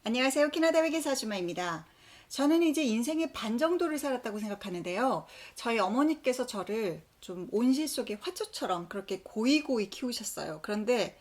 안녕하세요. 캐나다 회계 사주마입니다. 저는 이제 인생의 반 정도를 살았다고 생각하는데요. 저희 어머니께서 저를 좀 온실 속의 화초처럼 그렇게 고이고이 키우셨어요. 그런데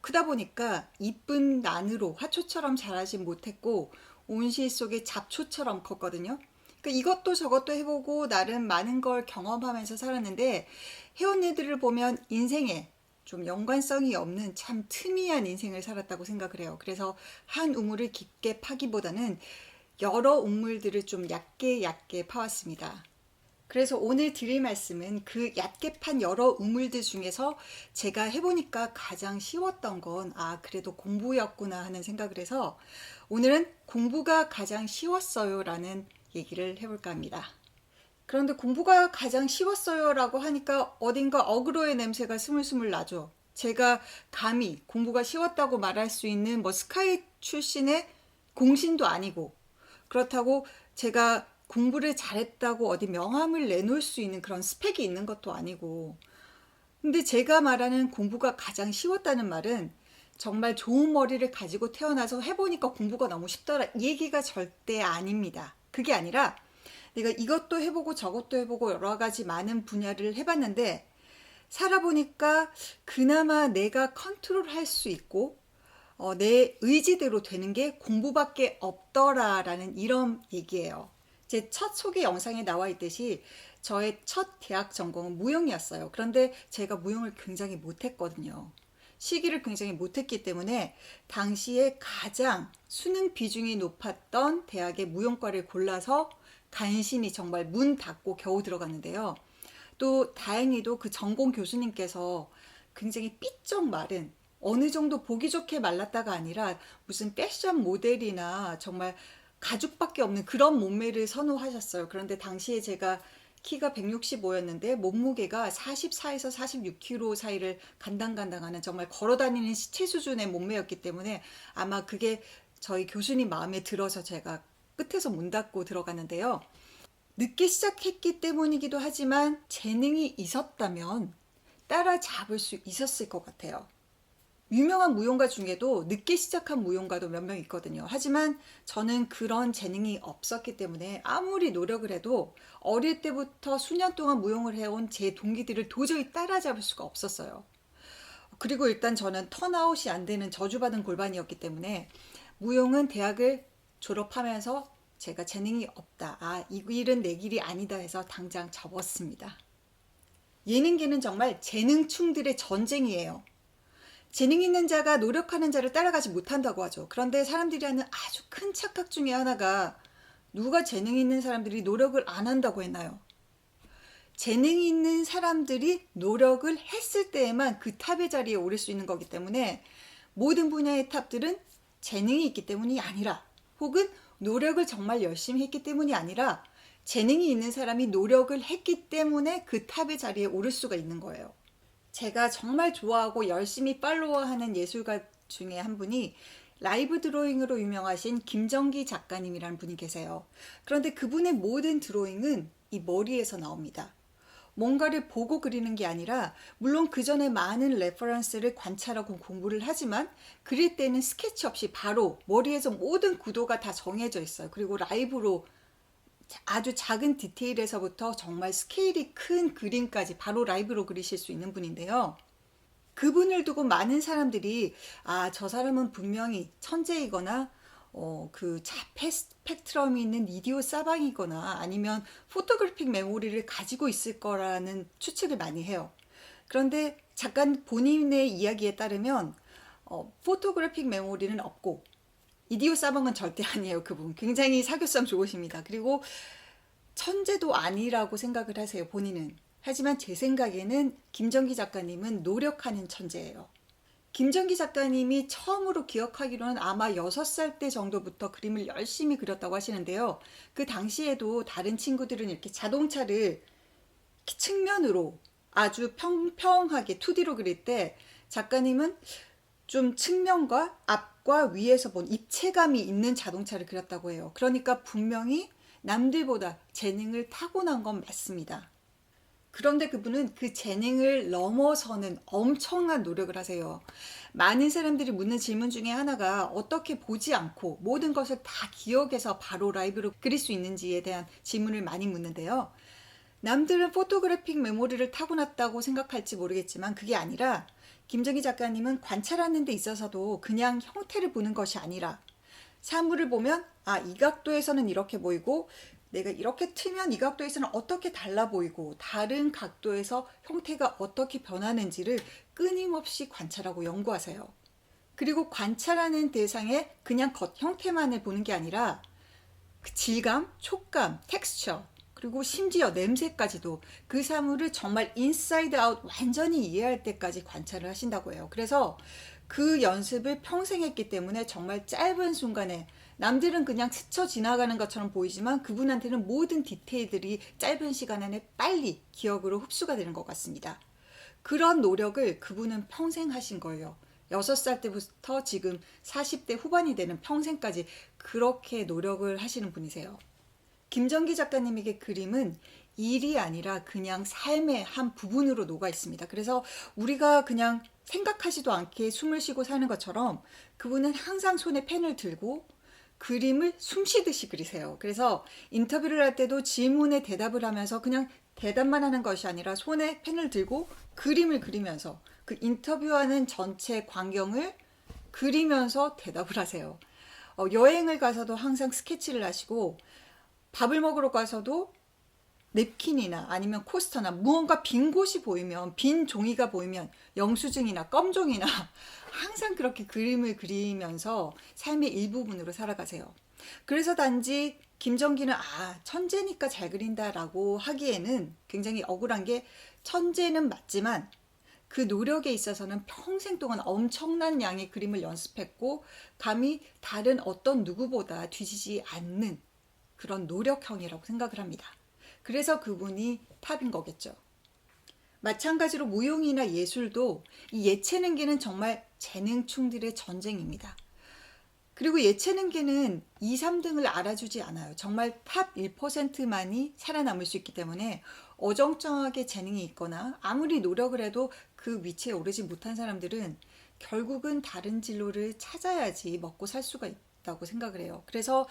크다 보니까 이쁜 난으로 화초처럼 자라지 못했고 온실 속의 잡초처럼 컸거든요. 그러니까 이것도 저것도 해보고 나름 많은 걸 경험하면서 살았는데 해온 일들을 보면 인생에 좀 연관성이 없는 참 특이한 인생을 살았다고 생각을 해요. 그래서 한 우물을 깊게 파기보다는 여러 우물들을 좀 얕게 얕게 파왔습니다. 그래서 오늘 드릴 말씀은 그 얕게 판 여러 우물들 중에서 제가 해보니까 가장 쉬웠던 건 그래도 공부였구나 하는 생각을 해서 오늘은 공부가 가장 쉬웠어요 라는 얘기를 해볼까 합니다. 그런데 공부가 가장 쉬웠어요 라고 하니까 어딘가 어그로의 냄새가 스물스물 나죠. 제가 감히 공부가 쉬웠다고 말할 수 있는 스카이 출신의 공신도 아니고, 그렇다고 제가 공부를 잘했다고 어디 명함을 내놓을 수 있는 그런 스펙이 있는 것도 아니고, 근데 제가 말하는 공부가 가장 쉬웠다는 말은 정말 좋은 머리를 가지고 태어나서 해보니까 공부가 너무 쉽더라 이 얘기가 절대 아닙니다. 그게 아니라 내가 이것도 해보고 저것도 해보고 여러 가지 많은 분야를 해봤는데 살아보니까 그나마 내가 컨트롤할 수 있고 내 의지대로 되는 게 공부밖에 없더라라는 이런 얘기예요. 제 첫 소개 영상에 나와 있듯이 저의 첫 대학 전공은 무용이었어요. 그런데 제가 무용을 굉장히 못했거든요. 시기를 굉장히 못했기 때문에 당시에 가장 수능 비중이 높았던 대학의 무용과를 골라서 간신히 정말 문 닫고 겨우 들어갔는데요. 또 다행히도 그 전공 교수님께서 굉장히 삐쩍 마른 어느 정도 보기 좋게 말랐다가 아니라 무슨 패션 모델이나 정말 가죽밖에 없는 그런 몸매를 선호하셨어요. 그런데 당시에 제가 키가 165였는데 몸무게가 44에서 46kg 사이를 간당간당하는 정말 걸어다니는 시체 수준의 몸매였기 때문에 아마 그게 저희 교수님 마음에 들어서 제가 끝에서 문 닫고 들어갔는데요. 늦게 시작했기 때문이기도 하지만 재능이 있었다면 따라잡을 수 있었을 것 같아요. 유명한 무용가 중에도 늦게 시작한 무용가도 몇 명 있거든요. 하지만 저는 그런 재능이 없었기 때문에 아무리 노력을 해도 어릴 때부터 수년 동안 무용을 해온 제 동기들을 도저히 따라잡을 수가 없었어요. 그리고 일단 저는 턴아웃이 안 되는 저주받은 골반이었기 때문에 무용은 대학을 졸업하면서 제가 재능이 없다. 이 길은 내 길이 아니다 해서 당장 접었습니다. 예능계는 정말 재능충들의 전쟁이에요. 재능 있는 자가 노력하는 자를 따라가지 못한다고 하죠. 그런데 사람들이 하는 아주 큰 착각 중에 하나가 누가 재능 있는 사람들이 노력을 안 한다고 했나요? 재능 있는 사람들이 노력을 했을 때에만 그 탑의 자리에 오를 수 있는 거기 때문에 모든 분야의 탑들은 재능이 있기 때문이 아니라 혹은 노력을 정말 열심히 했기 때문이 아니라 재능이 있는 사람이 노력을 했기 때문에 그 탑의 자리에 오를 수가 있는 거예요. 제가 정말 좋아하고 열심히 팔로워하는 예술가 중에 한 분이 라이브 드로잉으로 유명하신 김정기 작가님이라는 분이 계세요. 그런데 그분의 모든 드로잉은 이 머리에서 나옵니다. 뭔가를 보고 그리는 게 아니라 물론 그 전에 많은 레퍼런스를 관찰하고 공부를 하지만 그릴 때는 스케치 없이 바로 머리에서 모든 구도가 다 정해져 있어요. 그리고 라이브로 아주 작은 디테일에서부터 정말 스케일이 큰 그림까지 바로 라이브로 그리실 수 있는 분인데요. 그분을 두고 많은 사람들이 저 사람은 분명히 천재이거나 그 자폐 스펙트럼이 있는 이디오 사방이거나 아니면 포토그래픽 메모리를 가지고 있을 거라는 추측을 많이 해요. 그런데 작가 본인의 이야기에 따르면 포토그래픽 메모리는 없고 이디오 사방은 절대 아니에요. 그분 굉장히 사교성 좋으십니다. 그리고 천재도 아니라고 생각을 하세요. 본인은. 하지만 제 생각에는 김정기 작가님은 노력하는 천재예요. 김정기 작가님이 처음으로 기억하기로는 아마 6살 때 정도부터 그림을 열심히 그렸다고 하시는데요. 그 당시에도 다른 친구들은 이렇게 자동차를 측면으로 아주 평평하게 2D로 그릴 때 작가님은 좀 측면과 앞과 위에서 본 입체감이 있는 자동차를 그렸다고 해요. 그러니까 분명히 남들보다 재능을 타고난 건 맞습니다. 그런데 그분은 그 재능을 넘어서는 엄청난 노력을 하세요. 많은 사람들이 묻는 질문 중에 하나가 어떻게 보지 않고 모든 것을 다 기억해서 바로 라이브로 그릴 수 있는지에 대한 질문을 많이 묻는데요. 남들은 포토그래픽 메모리를 타고났다고 생각할지 모르겠지만 그게 아니라 김정희 작가님은 관찰하는 데 있어서도 그냥 형태를 보는 것이 아니라 사물을 보면 이 각도에서는 이렇게 보이고 내가 이렇게 틀면 이 각도에서는 어떻게 달라 보이고 다른 각도에서 형태가 어떻게 변하는지를 끊임없이 관찰하고 연구하세요. 그리고 관찰하는 대상의 그냥 겉 형태만을 보는 게 아니라 그 질감, 촉감, 텍스처 그리고 심지어 냄새까지도 그 사물을 정말 인사이드 아웃 완전히 이해할 때까지 관찰을 하신다고 해요. 그래서 그 연습을 평생 했기 때문에 정말 짧은 순간에 남들은 그냥 스쳐 지나가는 것처럼 보이지만 그분한테는 모든 디테일들이 짧은 시간 안에 빨리 기억으로 흡수가 되는 것 같습니다. 그런 노력을 그분은 평생 하신 거예요. 6살 때부터 지금 40대 후반이 되는 평생까지 그렇게 노력을 하시는 분이세요. 김정기 작가님에게 그림은 일이 아니라 그냥 삶의 한 부분으로 녹아 있습니다. 그래서 우리가 그냥 생각하지도 않게 숨을 쉬고 사는 것처럼 그분은 항상 손에 펜을 들고 그림을 숨쉬듯이 그리세요. 그래서 인터뷰를 할 때도 질문에 대답을 하면서 그냥 대답만 하는 것이 아니라 손에 펜을 들고 그림을 그리면서 그 인터뷰하는 전체 광경을 그리면서 대답을 하세요. 여행을 가서도 항상 스케치를 하시고 밥을 먹으러 가서도 냅킨이나 아니면 코스터나 무언가 빈 곳이 보이면 빈 종이가 보이면 영수증이나 껌종이나 항상 그렇게 그림을 그리면서 삶의 일부분으로 살아가세요. 그래서 단지 김정기는 천재니까 잘 그린다라고 하기에는 굉장히 억울한 게 천재는 맞지만 그 노력에 있어서는 평생 동안 엄청난 양의 그림을 연습했고 감히 다른 어떤 누구보다 뒤지지 않는 그런 노력형이라고 생각을 합니다. 그래서 그분이 탑인 거겠죠. 마찬가지로 무용이나 예술도 이 예체능계는 정말 재능충들의 전쟁입니다. 그리고 예체능계는 2, 3등을 알아주지 않아요. 정말 탑 1%만이 살아남을 수 있기 때문에 어정쩡하게 재능이 있거나 아무리 노력을 해도 그 위치에 오르지 못한 사람들은 결국은 다른 진로를 찾아야지 먹고 살 수가 있다고 생각을 해요. 그래서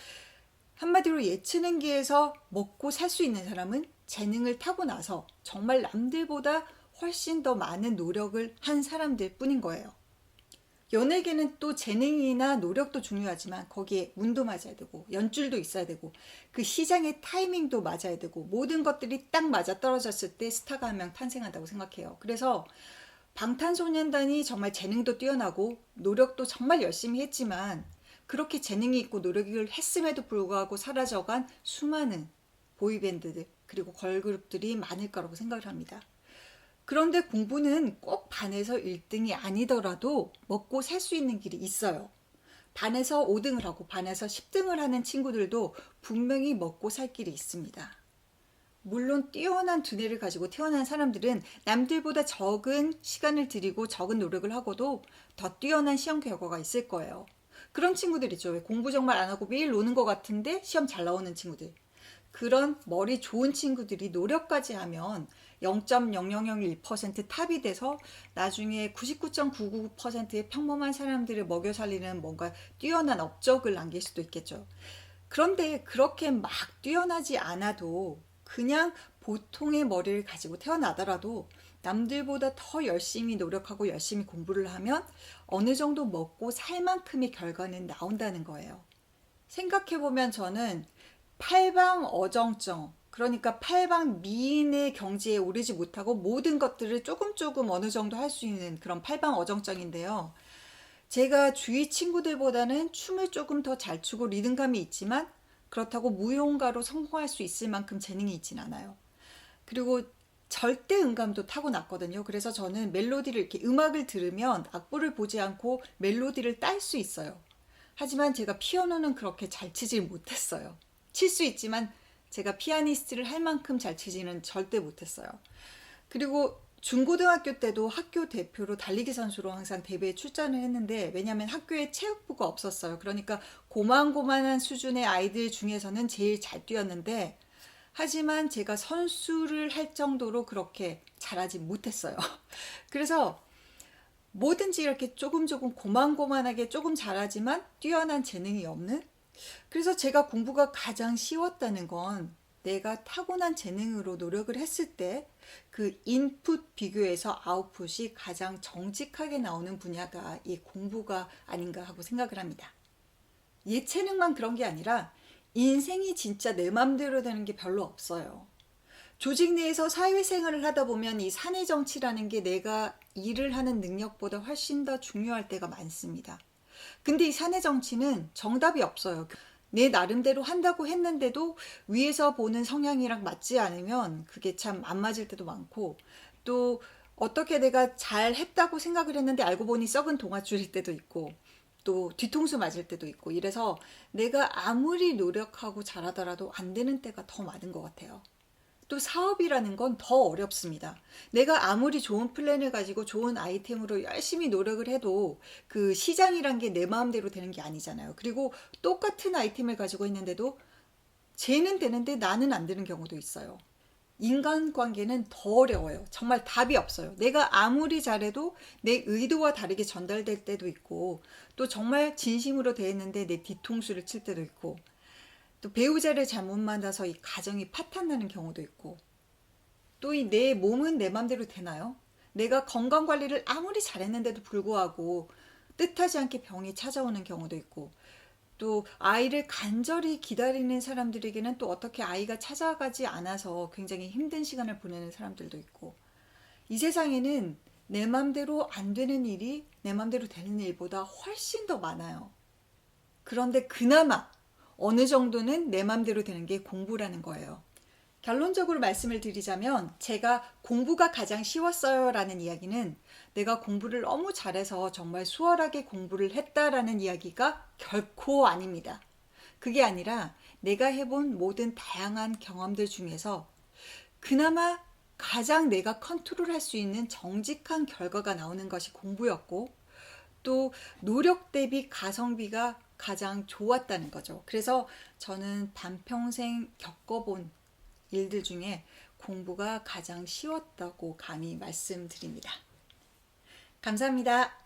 한마디로 예체능계에서 먹고 살 수 있는 사람은 재능을 타고나서 정말 남들보다 훨씬 더 많은 노력을 한 사람들 뿐인 거예요. 연예계는 또 재능이나 노력도 중요하지만 거기에 운도 맞아야 되고 연줄도 있어야 되고 그 시장의 타이밍도 맞아야 되고 모든 것들이 딱 맞아 떨어졌을 때 스타가 한 명 탄생한다고 생각해요. 그래서 방탄소년단이 정말 재능도 뛰어나고 노력도 정말 열심히 했지만 그렇게 재능이 있고 노력을 했음에도 불구하고 사라져간 수많은 보이밴드들 그리고 걸그룹들이 많을 거라고 생각을 합니다. 그런데 공부는 꼭 반에서 1등이 아니더라도 먹고 살 수 있는 길이 있어요. 반에서 5등을 하고 반에서 10등을 하는 친구들도 분명히 먹고 살 길이 있습니다. 물론 뛰어난 두뇌를 가지고 태어난 사람들은 남들보다 적은 시간을 들이고 적은 노력을 하고도 더 뛰어난 시험 결과가 있을 거예요. 그런 친구들 있죠. 왜 공부 정말 안 하고 매일 노는 것 같은데 시험 잘 나오는 친구들. 그런 머리 좋은 친구들이 노력까지 하면 0.0001% 탑이 돼서 나중에 99.99%의 평범한 사람들을 먹여 살리는 뭔가 뛰어난 업적을 남길 수도 있겠죠. 그런데 그렇게 막 뛰어나지 않아도 그냥 보통의 머리를 가지고 태어나더라도 남들보다 더 열심히 노력하고 열심히 공부를 하면 어느 정도 먹고 살 만큼의 결과는 나온다는 거예요. 생각해보면 저는 팔방어정쩡, 그러니까 팔방 미인의 경지에 오르지 못하고 모든 것들을 조금 어느 정도 할 수 있는 그런 팔방어정쩡인데요. 제가 주위 친구들보다는 춤을 조금 더 잘 추고 리듬감이 있지만 그렇다고 무용가로 성공할 수 있을 만큼 재능이 있진 않아요. 그리고 절대 음감도 타고났거든요. 그래서 저는 멜로디를 이렇게 음악을 들으면 악보를 보지 않고 멜로디를 딸 수 있어요. 하지만 제가 피아노는 그렇게 잘 치질 못했어요. 칠 수 있지만 제가 피아니스트를 할 만큼 잘 치지는 절대 못했어요. 그리고 중고등학교 때도 학교 대표로 달리기 선수로 항상 대회에 출전을 했는데 왜냐하면 학교에 체육부가 없었어요. 그러니까 고만고만한 수준의 아이들 중에서는 제일 잘 뛰었는데 하지만 제가 선수를 할 정도로 그렇게 잘하지 못했어요. 그래서 뭐든지 이렇게 조금 고만고만하게 조금 잘하지만 뛰어난 재능이 없는? 그래서 제가 공부가 가장 쉬웠다는 건 내가 타고난 재능으로 노력을 했을 때 그 인풋 비교해서 아웃풋이 가장 정직하게 나오는 분야가 이 공부가 아닌가 하고 생각을 합니다. 예체능만 그런 게 아니라 인생이 진짜 내 맘대로 되는 게 별로 없어요. 조직 내에서 사회생활을 하다 보면 이 사내 정치라는 게 내가 일을 하는 능력보다 훨씬 더 중요할 때가 많습니다. 근데 이 사내 정치는 정답이 없어요. 내 나름대로 한다고 했는데도 위에서 보는 성향이랑 맞지 않으면 그게 참 안 맞을 때도 많고, 또 어떻게 내가 잘 했다고 생각을 했는데 알고 보니 썩은 동아줄일 때도 있고, 또 뒤통수 맞을 때도 있고, 이래서 내가 아무리 노력하고 잘하더라도 안 되는 때가 더 많은 것 같아요. 또 사업이라는 건 더 어렵습니다. 내가 아무리 좋은 플랜을 가지고 좋은 아이템으로 열심히 노력을 해도 그 시장이란 게 내 마음대로 되는 게 아니잖아요. 그리고 똑같은 아이템을 가지고 있는데도 쟤는 되는데 나는 안 되는 경우도 있어요. 인간관계는 더 어려워요. 정말 답이 없어요. 내가 아무리 잘해도 내 의도와 다르게 전달될 때도 있고, 또 정말 진심으로 대했는데 내 뒤통수를 칠 때도 있고, 또 배우자를 잘못 만나서 이 가정이 파탄나는 경우도 있고, 또 이 내 몸은 내 맘대로 되나요? 내가 건강 관리를 아무리 잘했는데도 불구하고 뜻하지 않게 병이 찾아오는 경우도 있고, 또 아이를 간절히 기다리는 사람들에게는 또 어떻게 아이가 찾아가지 않아서 굉장히 힘든 시간을 보내는 사람들도 있고, 이 세상에는 내 맘대로 안 되는 일이 내 맘대로 되는 일보다 훨씬 더 많아요. 그런데 그나마 어느 정도는 내 맘대로 되는 게 공부라는 거예요. 결론적으로 말씀을 드리자면 제가 공부가 가장 쉬웠어요 라는 이야기는 내가 공부를 너무 잘해서 정말 수월하게 공부를 했다라는 이야기가 결코 아닙니다. 그게 아니라 내가 해본 모든 다양한 경험들 중에서 그나마 가장 내가 컨트롤할 수 있는 정직한 결과가 나오는 것이 공부였고, 또 노력 대비 가성비가 가장 좋았다는 거죠. 그래서 저는 반평생 겪어본 일들 중에 공부가 가장 쉬웠다고 감히 말씀드립니다. 감사합니다.